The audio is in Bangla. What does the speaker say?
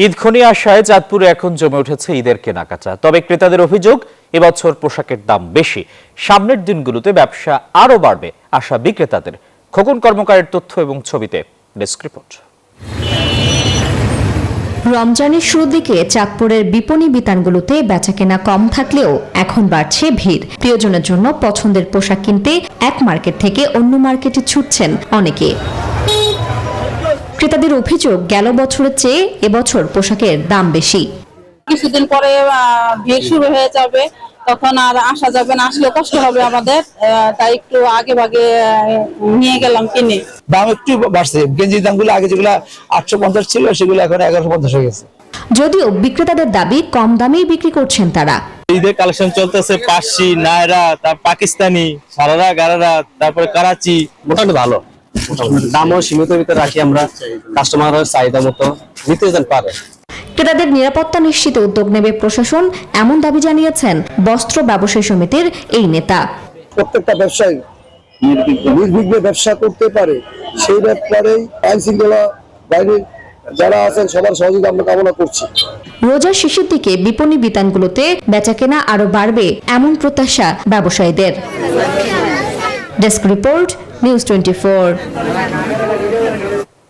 ঈদক্ষণী আশায় চাঁদপুরে এখন জমে উঠেছে ঈদের কেনাকাটা। তবে ক্রেতাদের অভিযোগ, এবছর পোশাকের দাম বেশি। সামনের দিনগুলোতে ব্যবসা আরও বাড়বে আশা বিক্রেতাদের। খোকন কর্মকারের তথ্য এবং ছবিতে ডেস্ক রিপোর্ট। রমজানের শুরুর দিকে চাঁদপুরের বিপণী বিতানগুলোতে বেচাকেনা কম থাকলেও এখন বাড়ছে ভিড়। প্রিয়জনের জন্য পছন্দের পোশাক কিনতে এক মার্কেট থেকে অন্য মার্কেটে ছুটছেন অনেকে। ক্রেতাদের অভিযোগ, গেল বছরের চেয়ে এবছর পোশাকের দাম বেশি। কিছুদিন পরে ভিড় শুরু হয়ে যাবে, তখন আর আসা যাবে না, আসলে কষ্ট হবে আমাদের, তাই একটু আগে ভাগে নিয়ে গেলাম কিনে। দাম একটু বাড়ছে, গেঞ্জির দামগুলো আগে যেগুলো 850 ছিল সেগুলো এখন 1150 হয়ে গেছে। যদিও বিক্রেতাদের দাবি কম দামেই বিক্রি করছেন তারা। ঈদের কালেকশন চলতেছে পার্সি, নায়রা, তারপর পাকিস্তানি, সারারা, গারারা, তারপরে করাচি। মোটামুটি ভালো, দামও সীমিত ভিতরে রাখি আমরা, কাস্টমারের চাহিদা মতো নিতে পারে। ক্রেতাদের নিরাপত্তা নিশ্চিতে উদ্যোগ নেবে প্রশাসন, এমন দাবি জানিয়েছেন বস্ত্র ব্যবসায়ী সমিতির এই নেতা। প্রত্যেকটা ব্যবসায়ী নির্বিঘ্নে ব্যবসা করতে পারে, সেই ব্যাপারেই আইন শৃঙ্খলা বাহিনীর যারা আছেন সবার সহযোগিতা আমরা কামনা করছি। রোজার শেষের দিকে বিপণী বিতানগুলোতে বেচাকেনা আরো বাড়বে এমন প্রত্যাশা ব্যবসায়ীদের। Desk report, news 24।